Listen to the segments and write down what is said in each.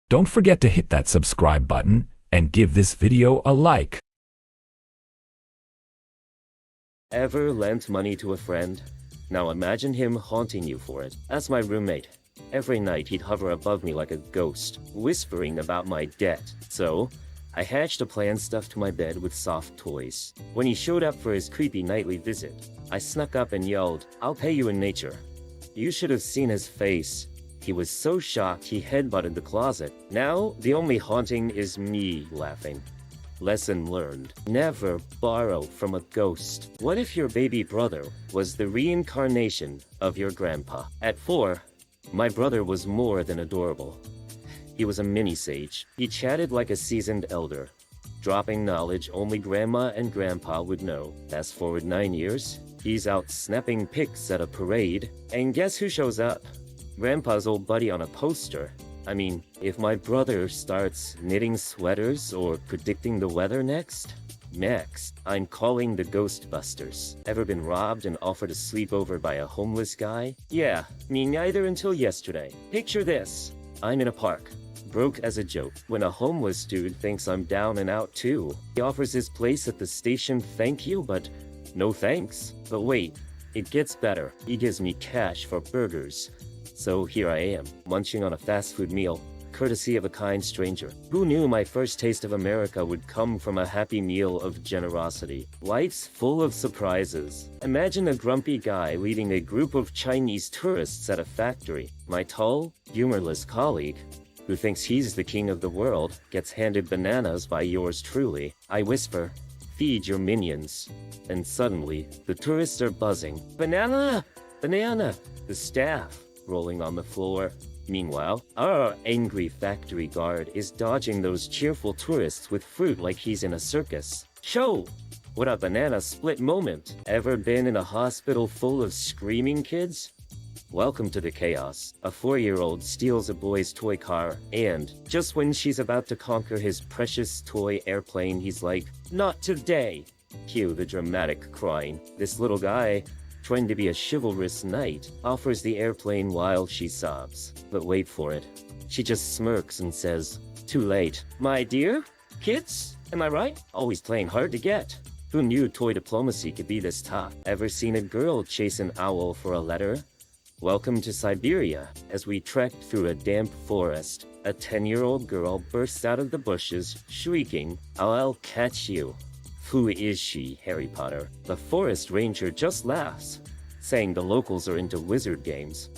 Don't forget to hit that subscribe button and give this video a like. Ever lent money to a friend? Now imagine him haunting you for it. That's my roommate. Every night he'd hover above me like a ghost, whispering about my debt. So, I hatched a plan stuffed to my bed with soft toys. When he showed up for his creepy nightly visit, I snuck up and yelled, "I'll pay you in nature." You should have seen his face. He was so shocked he headbutted the closet. Now, the only haunting is me laughing. Lesson learned. Never borrow from a ghost. What if your baby brother was the reincarnation of your grandpa? At 4, my brother was more than adorable. He was a mini-sage. He chatted like a seasoned elder, dropping knowledge only grandma and grandpa would know. Fast forward 9 years, he's out snapping pics at a parade, and guess who shows up? Grandpa's old buddy on a poster. I mean, if my brother starts knitting sweaters or predicting the weather next, I'm calling the Ghostbusters. Ever been robbed and offered a sleepover by a homeless guy? Yeah, me neither until yesterday. Picture this. I'm in a park, broke as a joke, when a homeless dude thinks I'm down and out too. He offers his place at the station, thank you, but no thanks. But wait, it gets better. He gives me cash for burgers. So here I am, munching on a fast food meal, courtesy of a kind stranger. Who knew my first taste of America would come from a happy meal of generosity? Life's full of surprises. Imagine a grumpy guy leading a group of Chinese tourists at a factory. My tall, humorless colleague, who thinks he's the king of the world, gets handed bananas by yours truly. I whisper, "Feed your minions." And suddenly, the tourists are buzzing. "Banana! Banana!" The staff rolling on the floor. Meanwhile, our angry factory guard is dodging those cheerful tourists with fruit like he's in a circus. Show! What a banana split moment. Ever been in a hospital full of screaming kids? Welcome to the chaos. A 4-year-old steals a boy's toy car, and just when she's about to conquer his precious toy airplane, he's like, "Not today!" Cue the dramatic crying. This little guy, trying to be a chivalrous knight, offers the airplane while she sobs. But wait for it. She just smirks and says, "Too late." My dear? Kids? Am I right? Always playing hard to get. Who knew toy diplomacy could be this tough? Ever seen a girl chase an owl for a letter? Welcome to Siberia. As we trekked through a damp forest, a 10-year-old girl bursts out of the bushes, shrieking, "I'll catch you." Who is she, Harry Potter? The forest ranger just laughs, saying the locals are into wizard games.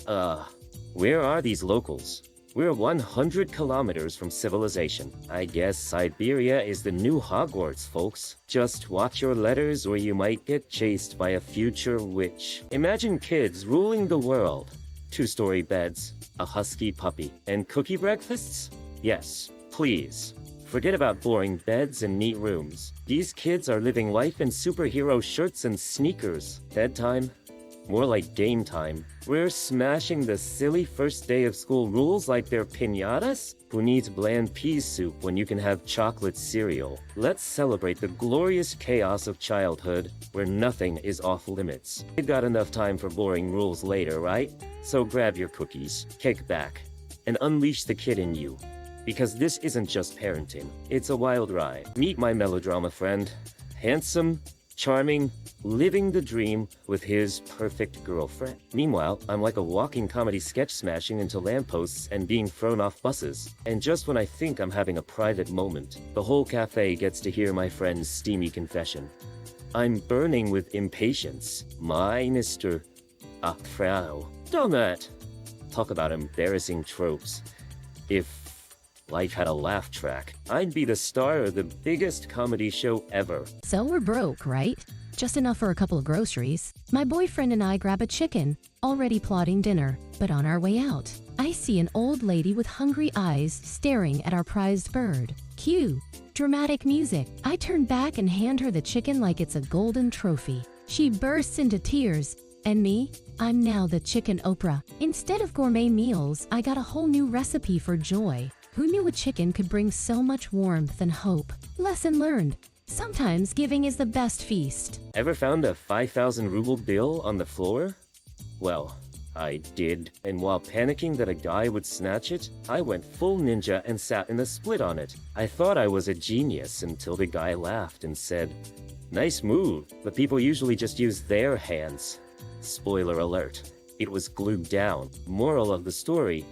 Where are these locals? We're 100 kilometers from civilization. I guess Siberia is the new Hogwarts, folks. Just watch your letters or you might get chased by a future witch. Imagine kids ruling the world. 2-story beds, a husky puppy, and cookie breakfasts? Yes, please. Forget about boring beds and neat rooms. These kids are living life in superhero shirts and sneakers. Bedtime? More like game time. We're smashing the silly first day of school rules like they're piñatas? Who needs bland pea soup when you can have chocolate cereal? Let's celebrate the glorious chaos of childhood, where nothing is off limits. You've got enough time for boring rules later, right? So grab your cookies, kick back, and unleash the kid in you. Because this isn't just parenting, it's a wild ride. Meet my melodrama friend. Handsome, charming, living the dream with his perfect girlfriend. Meanwhile, I'm like a walking comedy sketch smashing into lampposts and being thrown off buses. And just when I think I'm having a private moment, the whole cafe gets to hear my friend's steamy confession. I'm burning with impatience. My Mr. Frau. Donut! Talk about embarrassing tropes. If life had a laugh track, I'd be the star of the biggest comedy show ever. So we're broke, right? Just enough for a couple of groceries. My boyfriend and I grab a chicken, already plotting dinner. But on our way out, I see an old lady with hungry eyes staring at our prized bird. Cue dramatic music. I turn back and hand her the chicken like it's a golden trophy. She bursts into tears. And me? I'm now the chicken Oprah. Instead of gourmet meals, I got a whole new recipe for joy. Who knew a chicken could bring so much warmth and hope? Lesson learned. Sometimes giving is the best feast. Ever found a 5,000 ruble bill on the floor? Well, I did. And while panicking that a guy would snatch it, I went full ninja and sat in the split on it. I thought I was a genius until the guy laughed and said, "Nice move, but people usually just use their hands." Spoiler alert, it was glued down. Moral of the story,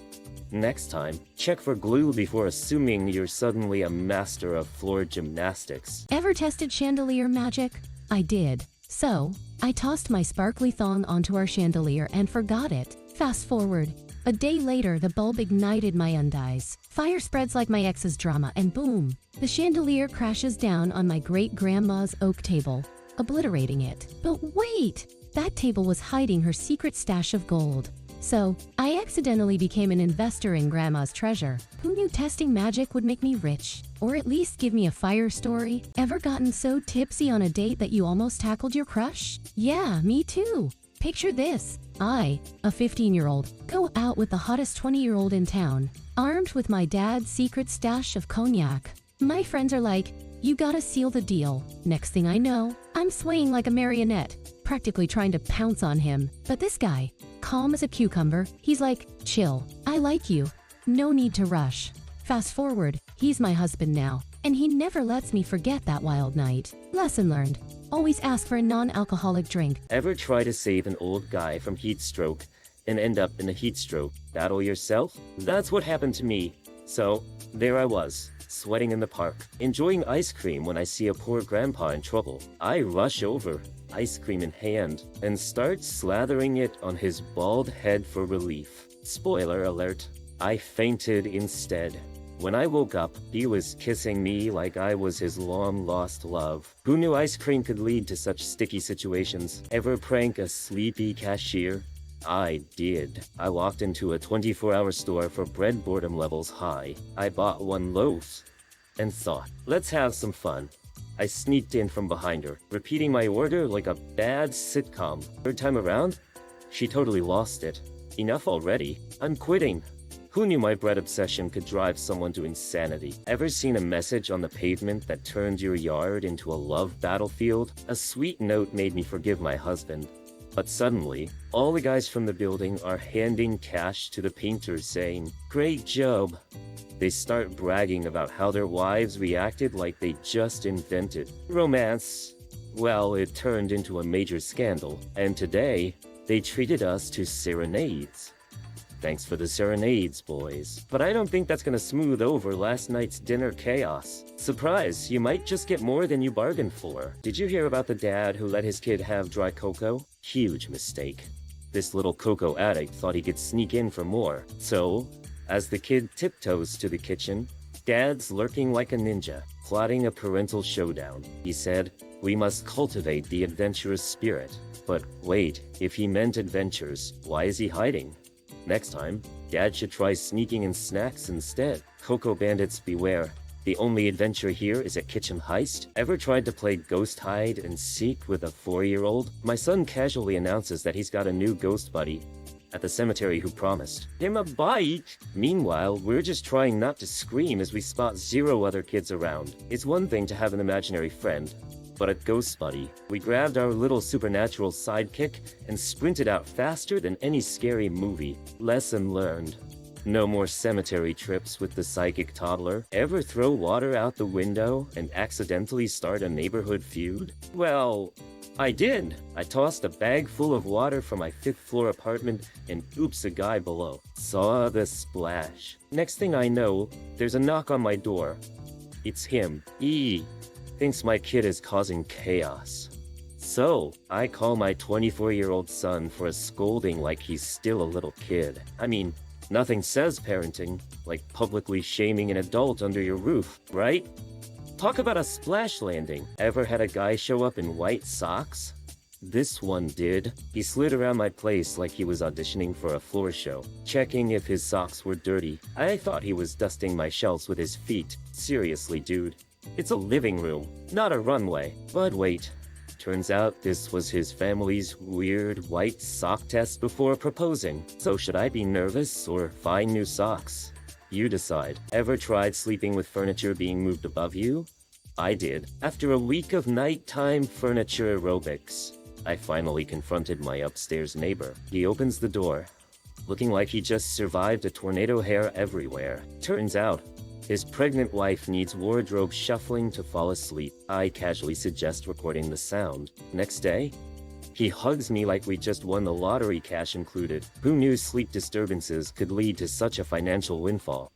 next time, check for glue before assuming you're suddenly a master of floor gymnastics. Ever tested chandelier magic? I did. So, I tossed my sparkly thong onto our chandelier and forgot it. Fast forward. A day later, the bulb ignited my undies. Fire spreads like my ex's drama, and boom! The chandelier crashes down on my great-grandma's oak table, obliterating it. But wait! That table was hiding her secret stash of gold. So, I accidentally became an investor in Grandma's treasure. Who knew testing magic would make me rich? Or at least give me a fire story? Ever gotten so tipsy on a date that you almost tackled your crush? Yeah, me too. Picture this. I, a 15-year-old, go out with the hottest 20-year-old in town, armed with my dad's secret stash of cognac. My friends are like, "You gotta seal the deal." Next thing I know, I'm swaying like a marionette, practically trying to pounce on him. But this guy, calm as a cucumber, he's like, "Chill, I like you. No need to rush." Fast forward, he's my husband now, and he never lets me forget that wild night. Lesson learned. Always ask for a non-alcoholic drink. Ever try to save an old guy from heat stroke and end up in a heat stroke battle yourself? That's what happened to me. So, there I was, sweating in the park, enjoying ice cream when I see a poor grandpa in trouble. I rush over, ice cream in hand, and start slathering it on his bald head for relief. Spoiler alert, I fainted instead. When I woke up, he was kissing me like I was his long-lost love. Who knew ice cream could lead to such sticky situations? Ever prank a sleepy cashier? I did. I walked into a 24-hour store for bread boredom levels high. I bought one loaf and thought, let's have some fun. I sneaked in from behind her, repeating my order like a bad sitcom. Third time around, she totally lost it. Enough already. I'm quitting. Who knew my bread obsession could drive someone to insanity? Ever seen a message on the pavement that turned your yard into a love battlefield? A sweet note made me forgive my husband. But suddenly, all the guys from the building are handing cash to the painters saying, "Great job." They start bragging about how their wives reacted like they just invented romance. Well, it turned into a major scandal, and today, they treated us to serenades. Thanks for the serenades, boys. But I don't think that's gonna smooth over last night's dinner chaos. Surprise, you might just get more than you bargained for. Did you hear about the dad who let his kid have dry cocoa? Huge mistake. This little cocoa addict thought he could sneak in for more. So, as the kid tiptoes to the kitchen, Dad's lurking like a ninja, plotting a parental showdown. He said, "We must cultivate the adventurous spirit." But wait, if he meant adventures, why is he hiding? Next time, Dad should try sneaking in snacks instead. Cocoa bandits beware. The only adventure here is a kitchen heist. Ever tried to play ghost hide and seek with a 4-year-old? My son casually announces that he's got a new ghost buddy at the cemetery who promised him a bite. Meanwhile, we're just trying not to scream as we spot 0 other kids around. It's one thing to have an imaginary friend, but a ghost buddy. We grabbed our little supernatural sidekick and sprinted out faster than any scary movie. Lesson learned. No more cemetery trips with the psychic toddler. Ever throw water out the window and accidentally start a neighborhood feud? Well, I did. I tossed a bag full of water from my 5th floor apartment and oops, a guy below saw the splash. Next thing I know, there's a knock on my door. It's him. Thinks my kid is causing chaos. So, I call my 24-year-old son for a scolding like he's still a little kid. I mean, nothing says parenting like publicly shaming an adult under your roof, right? Talk about a splash landing. Ever had a guy show up in white socks? This one did. He slid around my place like he was auditioning for a floor show, checking if his socks were dirty. I thought he was dusting my shelves with his feet. Seriously, dude. It's a living room, not a runway. But wait, turns out this was his family's weird white sock test before proposing. So should I be nervous or find new socks? You decide. Ever tried sleeping with furniture being moved above you? I did. After a week of nighttime furniture aerobics, I finally confronted my upstairs neighbor. He opens the door, looking like he just survived a tornado. Hair everywhere. Turns out, his pregnant wife needs wardrobe shuffling to fall asleep. I casually suggest recording the sound. Next day, he hugs me like we just won the lottery, cash included. Who knew sleep disturbances could lead to such a financial windfall?